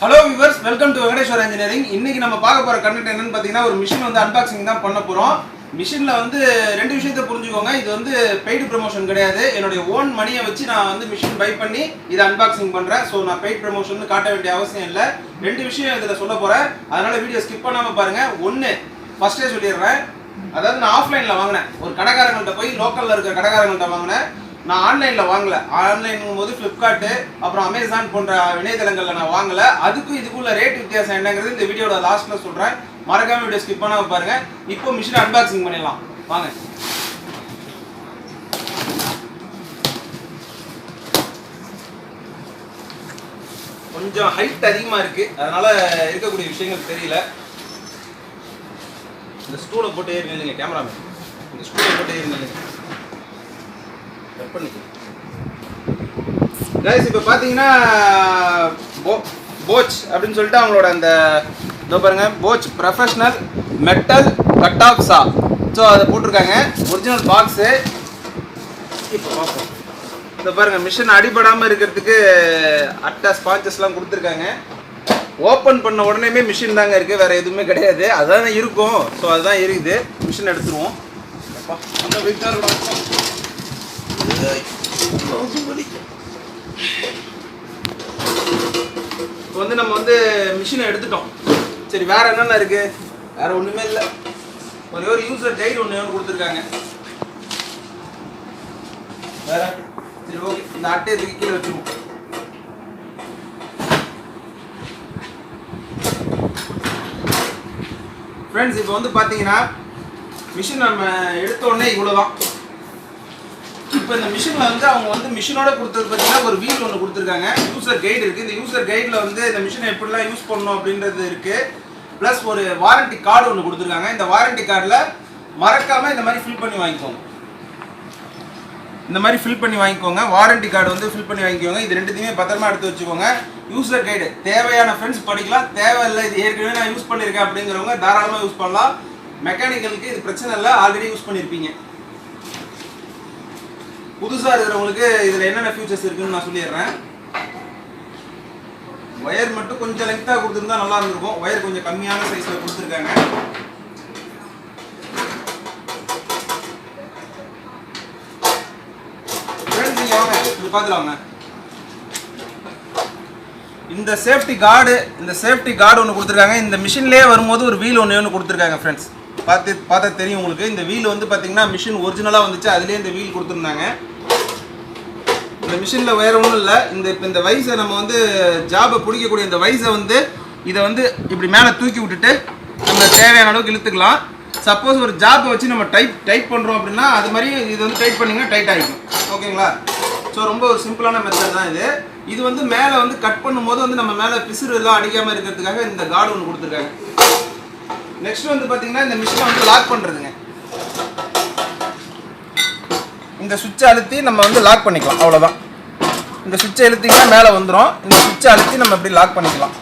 Hello viewers, welcome to Venkateswara engineering. இன்னைக்கு நம்ம பார்க்க போற கண்டென்ட் என்னன்னு பார்த்தீங்கன்னா, ஒரு மிஷின் வந்து அன்பாக்சிங் தான் பண்ண போறோம். மிஷின்ல வந்து ரெண்டு விஷயத்தை புரிஞ்சுக்கோங்க. இது வந்து பெய்டு ப்ரமோஷன் கிடையாது. என்னுடைய ஓன் மணியை வச்சு நான் வந்து மிஷின் பை பண்ணி இதை அன்பாக்சிங் பண்றேன். ஸோ நான் பெய்டு ப்ரமோஷன் காட்ட வேண்டிய அவசியம் இல்லை. ரெண்டு விஷயம் இதில் சொல்ல போறேன். அதனால வீடியோ ஸ்கிப் பண்ணாம பாருங்க. ஒன்று ஃபர்ஸ்டே சொல்லிடுறேன். அதாவது நான் ஆஃப்லைன்ல வாங்கினேன். ஒரு கடைக்காரங்கள்ட்ட போய் லோக்கல்ல இருக்கிற கடைக்காரங்கள்ட்ட வாங்கினேன். நான் ஆன்லைனில் வாங்கல. ஆன்லைன் போது ஃப்ளிப்கார்ட்டு அப்புறம் அமேசான் போன்ற இணையதளங்களில் நான் வாங்கல. அதுக்கும் இதுக்குள்ள ரேட் வித்தியாசம் என்னங்கிறது இந்த வீடியோட லாஸ்ட்டில் சொல்கிறேன். மறக்காம வீடியோ ஸ்கிப் பண்ணாமல் பாருங்க. இப்போ மிஷின் அன்பாக்சிங் பண்ணிடலாம் வாங்க. கொஞ்சம் ஹைட் அதிகமாக இருக்கு, அதனால இருக்கக்கூடிய விஷயங்கள் தெரியல. இந்த ஸ்டூலை போட்டு ஏறி இல்லைங்க கேமராமேன், இந்த ஸ்டூலை போட்டு ஏறி இல்லைங்க. இப்போ பார்த்தீங்கன்னா போச் அப்படின்னு சொல்லிட்டு அவங்களோட அந்த இதோ பாருங்க, போச் ப்ரொஃபஷனல் மெட்டல் கட் ஆஃப் சா. ஸோ அதை போட்டிருக்காங்க. Original box. இப்போ பார்ப்போம். இதை பாருங்க, மிஷின் அடிபடாமல் இருக்கிறதுக்கு அட்டை ஸ்பான்ச்சஸ்லாம் கொடுத்துருக்காங்க. ஓப்பன் பண்ண உடனே மிஷின் தாங்க இருக்குது, வேறு எதுவுமே கிடையாது. அதுதான் இருக்கும். ஸோ அதுதான் இருக்குது. மிஷின் எடுத்துருவோம். அந்த வீட்டாரோட இப்போ வந்து நம்ம வந்து மிஷினை எடுத்துட்டோம். சரி, வேற என்னென்ன இருக்கு? வேற ஒண்ணுமே இல்லை. ஒரே ஒரு யூசர் கைடு ஒன்று கொடுத்துருக்காங்க. வேற சரி, ஓகே. இந்த அட்டையை தூக்கி கீழே வச்சுருவோம். ஃப்ரெண்ட்ஸ், இப்போ வந்து பார்த்தீங்கன்னா மிஷின் நம்ம எடுத்த உடனே இவ்வளோதான். இப்போ இந்த மிஷினில் வந்து அவங்க வந்து மிஷினோட கொடுத்தது பார்த்தீங்கன்னா ஒரு வீல் ஒன்று கொடுத்துருக்காங்க. யூசர் கைடு இருக்குது. இந்த யூசர் கைடில் வந்து இந்த மிஷினை எப்படிலாம் யூஸ் பண்ணணும் அப்படின்றது இருக்குது. ப்ளஸ் ஒரு வாரண்டி கார்டு ஒன்று கொடுத்துருக்காங்க. இந்த வாரண்டி கார்டில் மறக்காமல் இந்த மாதிரி ஃபில் பண்ணி வாங்கிக்கோங்க. இந்த மாதிரி ஃபில் பண்ணி வாங்கிக்கோங்க. வாரண்டி கார்டு வந்து ஃபில் பண்ணி வாங்கிக்கோங்க. இது ரெண்டுத்தையுமே பத்திரமா எடுத்து வச்சுக்கோங்க. யூசர் கைடு தேவையான ஃப்ரெண்ட்ஸ் படிக்கலாம், தேவையில்லை இது ஏற்கனவே நான் யூஸ் பண்ணியிருக்கேன் அப்படிங்கிறவங்க தாராளமாக யூஸ் பண்ணலாம். மெக்கானிக்கலுக்கு இது பிரச்சனை இல்லை, ஆல்ரெடி யூஸ் பண்ணியிருப்பீங்க. புதுசாக இருக்கிறவங்களுக்கு இதில் என்னென்ன ஃபியூச்சர்ஸ் இருக்குன்னு நான் சொல்லிடுறேன். ஒயர் மட்டும் கொஞ்சம் லென்த்தாக கொடுத்துருந்தா நல்லா இருந்திருக்கும். ஒயர் கொஞ்சம் கம்மியான சைஸில் கொடுத்துருக்காங்க. நீங்கள் வாங்க, இது பார்த்துலாங்க. இந்த சேஃப்டி கார்டு ஒன்று கொடுத்துருக்காங்க. இந்த மிஷின்லேயே வரும்போது ஒரு வீல் ஒன்று கொடுத்துருக்காங்க. ஃப்ரெண்ட்ஸ், பார்த்தா தெரியும் உங்களுக்கு. இந்த வீல் வந்து பார்த்தீங்கன்னா மிஷின் ஒரிஜினலாக வந்துச்சு, அதுலேயே இந்த வீல் கொடுத்துருந்தாங்க. இந்த மிஷினில் வேறு ஒன்றும் இல்லை. இந்த வைஸை நம்ம வந்து ஜாபை பிடிக்கக்கூடிய இந்த வைஸை வந்து இதை வந்து இப்படி மேலே தூக்கி விட்டுட்டு நம்ம தேவையான அளவுக்கு இழுத்துக்கலாம். சப்போஸ் ஒரு ஜாபை வச்சு நம்ம டைட் பண்ணுறோம் அப்படின்னா அது மாதிரி இது வந்து டைட் பண்ணிங்கன்னா டைட் ஆகிடும். ஓகேங்களா? ஸோ ரொம்ப ஒரு சிம்பிளான மெத்தட் தான் இது. இது வந்து மேலே வந்து கட் பண்ணும்போது வந்து நம்ம மேலே பிசுறு எல்லாம் அடிக்காமல் இருக்கிறதுக்காக இந்த கார்டு ஒன்று கொடுத்துருக்காங்க. நெக்ஸ்ட் வந்து பார்த்தீங்கன்னா இந்த மிஷினை வந்து லாக் பண்ணுறதுங்க. இந்த சுவிட்சை அழுத்தி நம்ம வந்து லாக் பண்ணிக்கலாம். அவ்வளோதான். இந்த சுவிட்சை அழுத்திங்கன்னா மேலே வந்துடும். இந்த சுவிட்சை அழுத்தி நம்ம இப்படி லாக் பண்ணிக்கலாம்.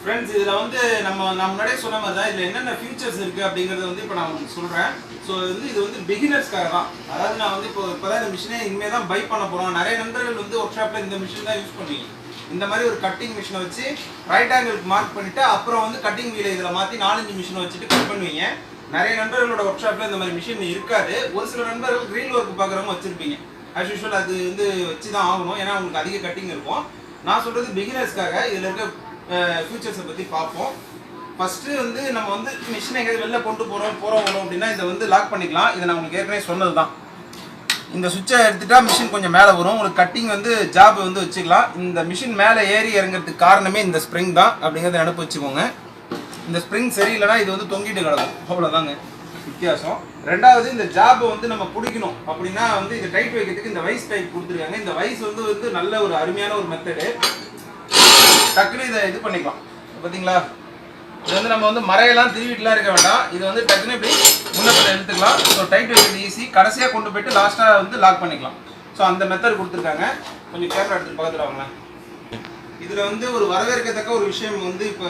ஃப்ரெண்ட்ஸ், இதில் வந்து நம்ம முன்னாடியே சொன்ன மாதிரி தான் இதில் என்னென்ன ஃபீச்சர்ஸ் இருக்குது அப்படிங்கிறத வந்து இப்போ நான் உங்களுக்கு சொல்கிறேன். ஸோ இது வந்து பிகினர்ஸ்க்காக தான். அதாவது நான் வந்து இப்போ தான் இந்த மிஷினை இனிமேல் தான் பை பண்ண போகிறோம். நிறைய நண்பர்கள் வந்து ஒர்க் ஷாப்பில் இந்த மிஷின் தான் யூஸ் பண்ணுவீங்க. இந்த மாதிரி ஒரு கட்டிங் மிஷினை வச்சு ரைட் ஆங்கிளுக்கு மார்க் பண்ணிவிட்டு அப்புறம் வந்து கட்டிங் வீலை இதில் மாற்றி 4-5 மிஷினை வச்சுட்டு கட் பண்ணுவீங்க. நிறைய நண்பர்களோட ஒர்க் ஷாப்பில் இந்த மாதிரி மிஷின் இருக்காது. ஒரு சில நண்பர்கள் க்ரீன் ஒர்க் பார்க்குறவங்க வச்சுருப்பீங்க. ஆஸ் யூஷுவல் அது வந்து வச்சு தான் ஆகணும், ஏன்னா உங்களுக்கு அதிக கட்டிங் இருக்கும். நான் சொல்கிறது பிகினர்ஸ்க்காக. இதில் இருக்க ஃபியூச்சர்ஸை பற்றி பார்ப்போம். ஃபஸ்ட்டு வந்து நம்ம வந்து மிஷினை எங்கேயாவது வெளில கொண்டு போகிறோம் அப்படின்னா இதை வந்து லாக் பண்ணிக்கலாம். இதை நான் உங்களுக்கு ஏற்கனவே சொன்னது தான். இந்த சுவிட்சை எடுத்துட்டா மிஷின் கொஞ்சம் மேலே வரும். உங்களுக்கு கட்டிங் வந்து ஜாப் வந்து வச்சுக்கலாம். இந்த மிஷின் மேலே ஏறி இறங்கிறதுக்கு காரணமே இந்த ஸ்ப்ரிங் தான் அப்படிங்கிறத நினப்பு வச்சுக்கோங்க. இந்த ஸ்ப்ரிங் சரியில்லைனா இது வந்து தொங்கிட்டு கிடக்கும். அவ்வளோதாங்க வித்தியாசம். ரெண்டாவது, இந்த ஜாபை வந்து நம்ம பிடிக்கணும் அப்படின்னா வந்து இதை டைட் வைக்கிறதுக்கு இந்த வைஸ் டைப் கொடுத்துருக்காங்க. இந்த வைஸ் வந்து நல்ல ஒரு அருமையான ஒரு மெத்தடு. டக்குன்னு இதை இது பண்ணிக்கலாம். பார்த்தீங்களா? இது வந்து நம்ம வந்து மறையெல்லாம் திருவிட்டுலாம் இருக்க வேண்டாம். இது வந்து டக்குன்னு இப்படி முன்னத்தில் எடுத்துக்கலாம். ஸோ டைட் வைக்கிறது ஈஸி. கடைசியாக கொண்டு போய்ட்டு லாஸ்ட்டாக வந்து லாக் பண்ணிக்கலாம். ஸோ அந்த மெத்தட் கொடுத்துருக்காங்க. கொஞ்சம் கேமரா எடுத்துகிட்டு பார்த்துட்டு வாங்க. இதில் வந்து ஒரு வரவேற்கத்தக்க ஒரு விஷயம் வந்து இப்போ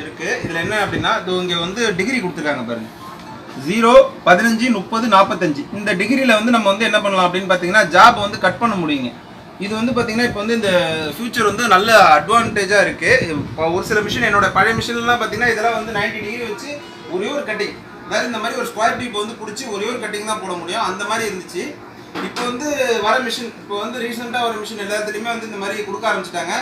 இருக்குது. இதில் என்ன அப்படின்னா, இது இங்கே வந்து டிகிரி கொடுத்துருக்காங்க பாருங்கள். 0, 15, 30, 45 இந்த டிகிரியில் வந்து நம்ம வந்து என்ன பண்ணலாம் அப்படின்னு பார்த்தீங்கன்னா ஜாப் வந்து கட் பண்ண முடியுங்க. இது வந்து பார்த்தீங்கன்னா இப்போ வந்து இந்த ஃபியூச்சர் வந்து நல்ல அட்வான்டேஜாக இருக்குது. இப்போ ஒரு சில மிஷின் என்னோட பழைய மிஷின்லாம் பார்த்தீங்கன்னா இதெல்லாம் வந்து 90 டிகிரி வச்சு ஒரே ஒரு கட்டிங், அதாவது இந்த மாதிரி ஒரு ஸ்கொயர் டியூப் வந்து பிடிச்சி ஒரே ஒரு கட்டிங் தான் போட முடியும், அந்த மாதிரி இருந்துச்சு. இப்போ வந்து வர மிஷின், இப்போ வந்து ரீசெண்டாக வர மிஷின் எல்லாத்துலேயுமே வந்து இந்த மாதிரி கொடுக்க ஆரம்பிச்சிட்டாங்க.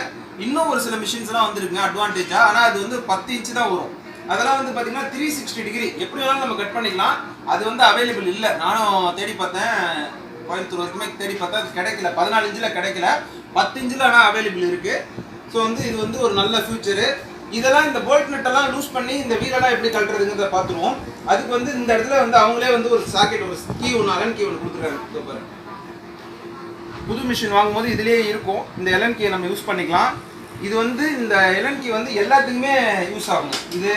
இன்னும் ஒரு சில மிஷின்ஸ்லாம் வந்துருக்குங்க அட்வான்டேஜாக, ஆனால் அது வந்து 10 இன்ச்சு தான் வரும். அதெல்லாம் வந்து பார்த்தீங்கன்னா 360 டிகிரி எப்படி வேணாலும் நம்ம கட் பண்ணிக்கலாம். அது வந்து அவைலபிள் இல்லை. நானும் தேடி பார்த்தேன், கோயம்புத்தூர் வரைக்குமே தேடி பார்த்தா அது கிடைக்கல. 14 இன்ச்சில் கிடைக்கல, 10 இன்ச்சில் ஆனால் அவைலபிள் இருக்குது. ஸோ வந்து இது வந்து ஒரு நல்ல ஃபியூச்சரு. இதெல்லாம் இந்த போல்ட் நட்டெல்லாம் லூஸ் பண்ணி இந்த வீலெல்லாம் எப்படி கட்டுறதுங்கிறத பார்த்துருவோம். அதுக்கு வந்து இந்த இடத்துல வந்து அவங்களே வந்து ஒரு சாக்கெட், ஒரு கீ ஒன்று, அலன் கீ ஒன்று கொடுத்துருக்காங்க. புது மிஷின் வாங்கும்போது இதுலேயே இருக்கும். இந்த எலன் கீயை நம்ம யூஸ் பண்ணிக்கலாம். இது வந்து இந்த எலன் கீ வந்து எல்லாத்துக்குமே யூஸ் ஆகும். இது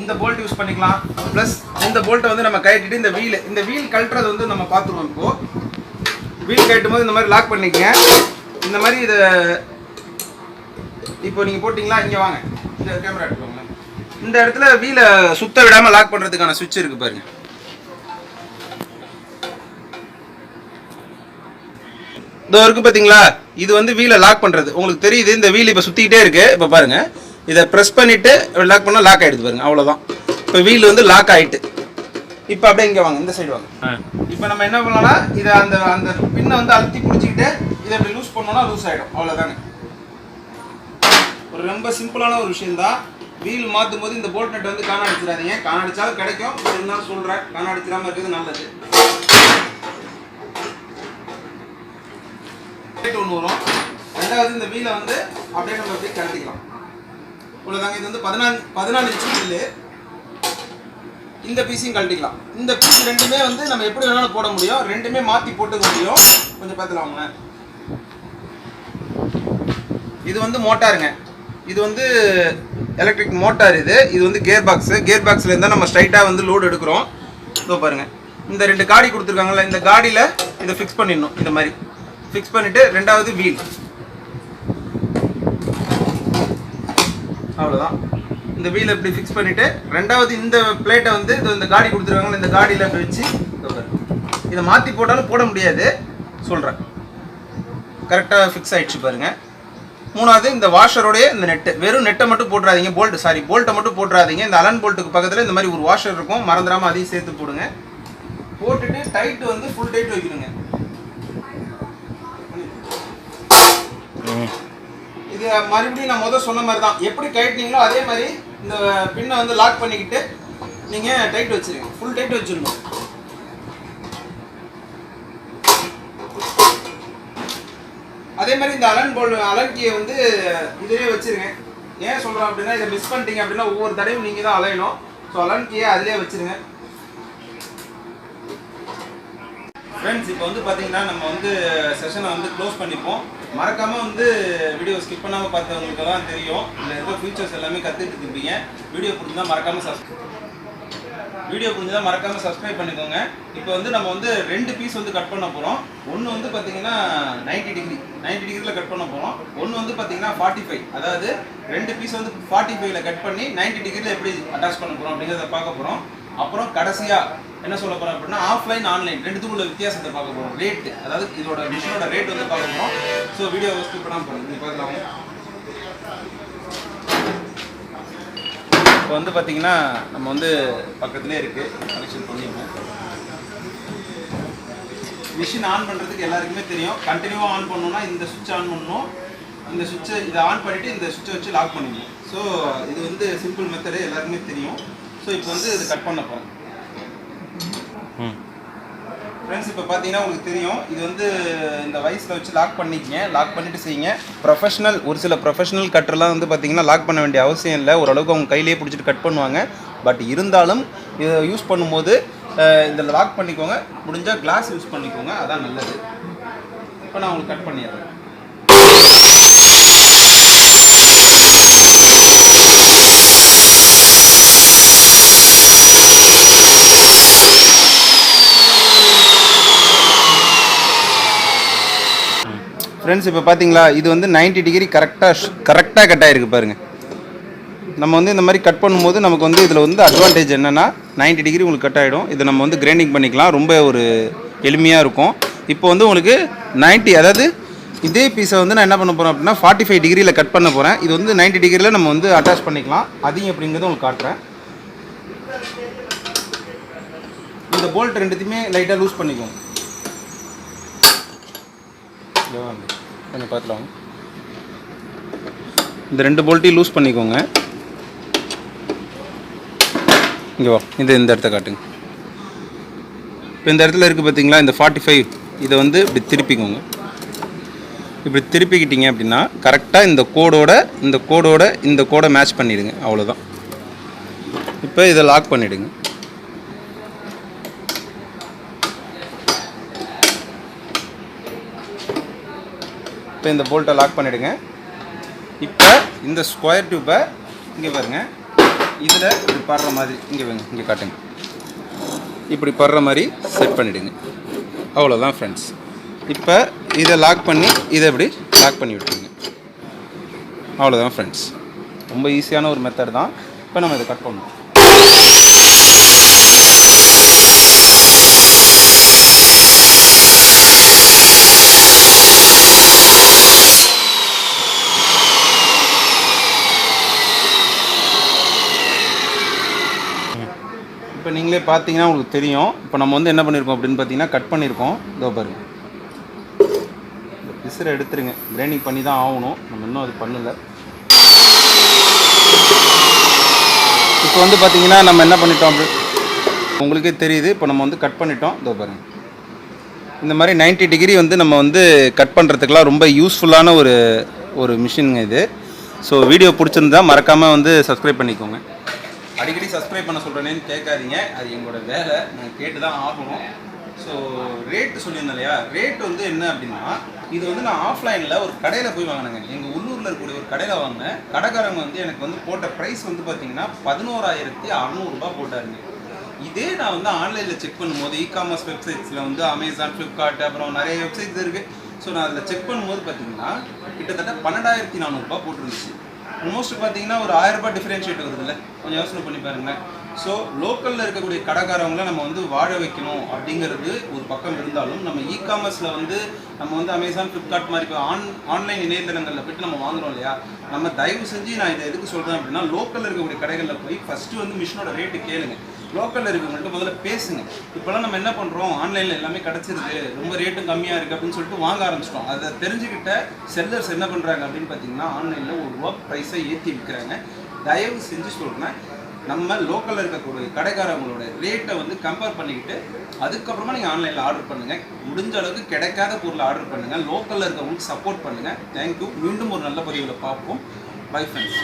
இந்த போல்ட் யூஸ் பண்ணிக்கலாம். ப்ளஸ் இந்த போல்ட்டை வந்து நம்ம கழட்டிட்டு இந்த வீல் கழட்டுறது வந்து நம்ம பார்த்துருவோம். இப்போது வீல் கழட்டும் போது இந்த மாதிரி லாக் பண்ணிக்கங்க. இந்த மாதிரி இதை இப்போ நீங்கள் போட்டிங்களா, இங்கே வாங்க, இந்த கேமரா எடுத்துக்கோங்க. இந்த இடத்துல வீலை சுத்த விடாமல் லாக் பண்ணுறதுக்கான சுவிட்ச் இருக்குது பாருங்க. இதோ இருக்குது பார்த்தீங்களா, இது வந்து வீலை லாக் பண்ணுறது. உங்களுக்கு தெரியுது, இந்த வீல் இப்போ சுற்றிக்கிட்டே இருக்குது. இப்போ பாருங்கள், இதை ப்ரெஸ் பண்ணிவிட்டு லாக் பண்ணால் லாக் ஆகிடுது பாருங்கள், அவ்வளோதான். இப்போ வீல் வந்து லாக் ஆகிட்டு. இப்போ அப்படியே இங்கே வாங்க, இந்த சைடு வாங்க. இப்போ நம்ம என்ன பண்ணலாம்னா, இதை அந்த அந்த பின்னை வந்து அழுத்தி பிடிச்சிக்கிட்டு இதை இப்படி லூஸ் பண்ணோம்னா லூஸ் ஆகிடும், அவ்வளோதாங்க. ஒரு ரொம்ப சிம்பிளான ஒரு விஷயம் தான். வீல் மாற்றும் போது இந்த போல்ட் நட் வந்து காண அடிச்சிடாதீங்க. காண அடித்தாலும் கிடைக்கும், இருந்தாலும் சொல்கிறேன், காண அடிச்சிடாமல் இருக்கிறது நல்லது. ஒன்று வரும். ரெண்டாவது இந்த வீலை வந்து அப்படியே நம்ம அப்படியே கழட்டிக்கலாம், இவ்வளோதாங்க. இது வந்து 14 இன்ச்சு வீலு. இந்த பீஸையும் கழட்டிக்கலாம். இந்த பீஸ் ரெண்டுமே வந்து நம்ம எப்படி வேணாலும் போட முடியும், ரெண்டுமே மாற்றி போட்டுக்க முடியும். கொஞ்சம் பார்த்துலாங்க. இது வந்து மோட்டாருங்க, இது வந்து எலக்ட்ரிக் மோட்டார். இது வந்து கியர் பாக்ஸு. கியர் பாக்ஸில் இருந்தால் நம்ம ஸ்ட்ரைட்டாக வந்து லோடு எடுக்கிறோம். இதோ பாருங்கள், இந்த 2 காடி கொடுத்துருக்காங்கல்ல, இந்த காடியில் இதை ஃபிக்ஸ் பண்ணிடணும். இந்த மாதிரி ஃபிக்ஸ் பண்ணிவிட்டு ரெண்டாவது வீல், அவ்வளோதான். இந்த வீலை இப்படி ஃபிக்ஸ் பண்ணிவிட்டு ரெண்டாவது இந்த பிளேட்டை வந்து இந்த காடி கொடுத்துருக்காங்கல்ல, இந்த காடியில் இப்படி வச்சு இதை மாற்றி போட்டாலும் போட முடியாது, சொல்கிறேன். கரெக்டாக ஃபிக்ஸ் ஆகிடுச்சு பாருங்கள். மூணாவது இந்த வாஷரோடைய இந்த நெட்டு, வெறும் நெட்டை மட்டும் போட்டுறாதீங்க, போல்ட்டை மட்டும் போட்டுறாதீங்க. இந்த அலன் போல்ட்டுக்கு பக்கத்தில் இந்த மாதிரி ஒரு வாஷர் இருக்கும், மறந்துடாமல் அதையும் சேர்த்து போடுங்க. போட்டுட்டு டைட்டு வந்து ஃபுல் டைட் வைக்கணுங்க. இது மறுபடியும் நான் முதல் சொன்ன மாதிரி தான், எப்படி கழட்டினீங்களோ அதே மாதிரி இந்த பின்னை வந்து லாக் பண்ணிக்கிட்டு நீங்கள் டைட் வச்சுருங்க, ஃபுல் டைட் வச்சுருங்க. அதே மாதிரி இந்த அலன் கீயை வந்து இதிலே வச்சுருங்க. ஏன் சொல்கிறோம் அப்படின்னா, இதை மிஸ் பண்ணிட்டீங்க அப்படின்னா ஒவ்வொரு தடையும் நீங்கள் தான் அலையணும். ஸோ அலன் கீயை அதிலே வச்சுருங்க. ஃப்ரெண்ட்ஸ், இப்போ வந்து பார்த்தீங்கன்னா நம்ம வந்து செஷனை வந்து க்ளோஸ் பண்ணிப்போம். மறக்காமல் வந்து வீடியோ ஸ்கிப் பண்ணாமல் பார்த்தவங்களுக்கெல்லாம் தெரியும், இதில் இருக்க ஃபீச்சர்ஸ் எல்லாமே கற்றுக்கிட்டு இருப்பீங்க. வீடியோ பிடிச்சிருந்தால் மறக்காமல் சப்ஸ்கிரைப் பண்ணிக்கோங்க. இப்போ வந்து நம்ம வந்து 2 பீஸ் வந்து கட் பண்ண போகிறோம். ஒன்று வந்து பார்த்தீங்கன்னா 90 டிகிரியில் கட் பண்ண போகிறோம். ஒன்று வந்து பார்த்தீங்கன்னா 45, அதாவது 2 பீஸ் வந்து 45ல் கட் பண்ணி 90 டிகிரியில் எப்படி அட்டாச் பண்ண போகிறோம் அப்படிங்கிறத பார்க்க போகிறோம். அப்புறம் கடைசியாக என்ன சொல்ல போகிறோம் அப்படின்னா, ஆஃப்லைன் ஆன்லைன் ரெண்டுத்துக்குள்ள வித்தியாசத்தை பார்க்க போகிறோம். ரேட்டு, அதாவது இதோட மிஷினோட ரேட் வந்து பார்க்க போகிறோம். ஸோ வீடியோ ஸ்கிப் பண்ணாமல் போகிறோம், நீங்கள் பார்க்கலாம். இப்போ வந்து பார்த்தீங்கன்னா நம்ம வந்து பக்கத்துலேயே இருக்குது, கனெக்ஷன் பண்ணிப்போம். மிஷின் ஆன் பண்ணுறதுக்கு எல்லாருக்குமே தெரியும். கண்டினியூவாக ஆன் பண்ணணும்னா இந்த சுவிட்ச் ஆன் பண்ணணும். இந்த சுவிட்சை இதை ஆன் பண்ணிவிட்டு இந்த சுவிட்சை வச்சு லாக் பண்ணிக்கணும். ஸோ இது வந்து சிம்பிள் மெத்தடு, எல்லாருக்குமே தெரியும். ஸோ இப்போ வந்து இது கட் பண்ண போகிறோம். ஃப்ரெண்ட்ஸ், இப்போ பார்த்தீங்கன்னா உங்களுக்கு தெரியும், இது வந்து இந்த வயசில் வச்சு லாக் பண்ணிக்கங்க. லாக் பண்ணிவிட்டு செய்யுங்க. ஒரு சில ப்ரொஃபஷனல் கட்டர்லாம் வந்து பார்த்தீங்கன்னா லாக் பண்ண வேண்டிய அவசியம் இல்லை. ஓரளவுக்கு அவங்க கையிலேயே பிடிச்சிட்டு கட் பண்ணுவாங்க. பட் இருந்தாலும் இதை யூஸ் பண்ணும்போது இதில் லாக் பண்ணிக்கோங்க. முடிஞ்சால் கிளாஸ் யூஸ் பண்ணிக்கோங்க, அதான் நல்லது. இப்போ நான் உங்களுக்கு கட் பண்ணிடுறேன். ஃப்ரெண்ட்ஸ், இப்போ பார்த்தீங்களா, இது வந்து 90 டிகிரி கரெக்டாக கட் ஆகிருக்கு பாருங்கள். நம்ம வந்து இந்த மாதிரி கட் பண்ணும்போது நமக்கு வந்து இதில் வந்து அட்வான்டேஜ் என்னென்னா, 90 டிகிரி உங்களுக்கு கட் ஆகிடும். இதை நம்ம வந்து கிரைண்டிங் பண்ணிக்கலாம், ரொம்ப ஒரு எளிமையாக இருக்கும். இப்போ வந்து உங்களுக்கு 90, அதாவது இதே பீஸை வந்து நான் என்ன பண்ண போகிறேன் அப்படின்னா 45 டிகிரியில் கட் பண்ண போகிறேன். இது வந்து 90 டிகிரியில் நம்ம வந்து அட்டாச் பண்ணிக்கலாம். அதையும் எப்படிங்கிறத உங்களுக்கு காட்டுறேன். இந்த போல்ட் ரெண்டுத்தையுமே லைட்டாக லூஸ் பண்ணிக்கோங்க. கொஞ்சம் பார்த்துலாம். இந்த 2 போல்ட்டையும் லூஸ் பண்ணிக்கோங்க. இங்கே வா, இந்த இடத்த காட்டுங்க. இப்போ இந்த இடத்துல இருக்குது பார்த்தீங்களா, இந்த 45, இதை வந்து இப்படி திருப்பிக்கோங்க. இப்படி திருப்பிக்கிட்டீங்க அப்படின்னா கரெக்டாக இந்த கோடோட மேட்ச் பண்ணிவிடுங்க. அவ்வளோதான். இப்போ இதை லாக் பண்ணிவிடுங்க. இப்போ இந்த போல்ட்டை லாக் பண்ணிவிடுங்க. இப்போ இந்த ஸ்கொயர் டியூப்பை இங்கே பாருங்கள், இதில் இப்படி படுற மாதிரி இங்கே வைங்க, இங்கே காட்டுங்க. இப்படி படுற மாதிரி செட் பண்ணிவிடுங்க. அவ்வளோதான் ஃப்ரெண்ட்ஸ். இப்போ இதை லாக் பண்ணி இதை இப்படி லாக் பண்ணி விட்டுருங்க. அவ்வளோதான் ஃப்ரெண்ட்ஸ். ரொம்ப ஈஸியான ஒரு மெத்தட் தான். இப்போ நம்ம இதை கட் பண்ணணும். இப்போ நீங்களே பார்த்தீங்கன்னா உங்களுக்கு தெரியும். இப்போ நம்ம வந்து என்ன பண்ணியிருக்கோம் அப்படின்னு பார்த்தீங்கன்னா கட் பண்ணியிருக்கோம். இதோ பாருங்கள், இந்த பிசரை எடுத்துருங்க. கிரைண்டிங் பண்ணி தான் ஆகணும், நம்ம இன்னும் அது பண்ணலை. இப்போ வந்து பார்த்தீங்கன்னா நம்ம என்ன பண்ணிட்டோம் அப்படி உங்களுக்கே தெரியுது. இப்போ நம்ம வந்து கட் பண்ணிட்டோம். இதோ பாருங்கள், இந்த மாதிரி 90 டிகிரி வந்து நம்ம வந்து கட் பண்ணுறதுக்கெலாம் ரொம்ப யூஸ்ஃபுல்லான ஒரு மிஷினுங்க இது. ஸோ வீடியோ பிடிச்சிருந்தா மறக்காமல் வந்து சப்ஸ்கிரைப் பண்ணிக்கோங்க. அடிக்கடி சப்ஸ்கிரைப் பண்ண சொல்கிறேன்னு கேட்காதீங்க, அது எங்களோட வேலை, நாங்கள் கேட்டு தான் ஆகணும். ஸோ ரேட்டு சொல்லியிருந்தேன் இல்லையா, ரேட் வந்து என்ன அப்படின்னா, இது வந்து நான் ஆஃப்லைனில் ஒரு கடையில் போய் வாங்கினேங்க. எங்கள் உள்ளூரில் இருக்கக்கூடிய ஒரு கடையில் வாங்கினேன். கடைக்காரங்க வந்து எனக்கு வந்து போட்ட ப்ரைஸ் வந்து பார்த்தீங்கன்னா 11,600 போட்டாருங்க. இதே நான் வந்து ஆன்லைனில் செக் பண்ணும்போது இ-காமர்ஸ் வெப்சைட்ஸில் வந்து அமேசான், ஃப்ளிப்கார்ட், அப்புறம் நிறைய வெப்சைட்ஸ் இருக்குது. ஸோ நான் அதில் செக் பண்ணும்போது பார்த்தீங்கன்னா கிட்டத்தட்ட 12,400 போட்டுருந்துச்சு. ஆல்மோஸ்ட் பார்த்தீங்கன்னா ஒரு 1000 ரூபாய் டிஃபரன்ஷியேட் வருதுல்ல, கொஞ்சம் யோசனை பண்ணி பாருங்களேன். ஸோ லோக்கலில் இருக்கக்கூடிய கடைக்காரவங்களை நம்ம வந்து வாழ வைக்கணும் அப்படிங்கிறது ஒரு பக்கம் இருந்தாலும், நம்ம இ-காமர்ஸில் வந்து நம்ம வந்து அமேசான், ஃப்ளிப்கார்ட் மாதிரி இப்போ ஆன்லைன் இணையதளங்களில் போய்ட்டு நம்ம வாங்குறோம் இல்லையா, நம்ம தயவு செஞ்சு நான் இதை எதுக்கு சொல்கிறேன் அப்படின்னா, லோக்கலில் இருக்கக்கூடிய கடைகளில் போய் ஃபஸ்ட்டு வந்து மிஷினோட ரேட்டு கேளுங்க. லோக்கலில் இருக்கவங்கள்ட்ட முதல்ல பேசுங்க. இப்போலாம் நம்ம என்ன பண்ணுறோம், ஆன்லைனில் எல்லாமே கிடச்சிருது, ரொம்ப ரேட்டும் கம்மியாக இருக்குது அப்படின்னு சொல்லிட்டு வாங்க ஆரம்பிச்சிட்டோம். அதை தெரிஞ்சுக்கிட்ட செல்லர்ஸ் என்ன பண்ணுறாங்க அப்படின்னு பார்த்தீங்கன்னா, ஆன்லைனில் ₹1 ப்ரைஸை ஏற்றி விற்கிறாங்க. தயவு செஞ்சு சொல்கிறேன், நம்ம லோக்கலில் இருக்கக்கூடிய கடைக்காரங்களோட ரேட்டை வந்து கம்பேர் பண்ணிக்கிட்டு அதுக்கப்புறமா நீங்கள் ஆன்லைனில் ஆர்டர் பண்ணுங்கள். முடிஞ்ச அளவுக்கு கிடைக்காத பொருளை ஆர்டர் பண்ணுங்கள். லோக்கலில் இருக்கவங்களுக்கு சப்போர்ட் பண்ணுங்கள். தேங்க்யூ. மீண்டும் ஒரு நல்ல பதிவில் பார்ப்போம். Bye friends.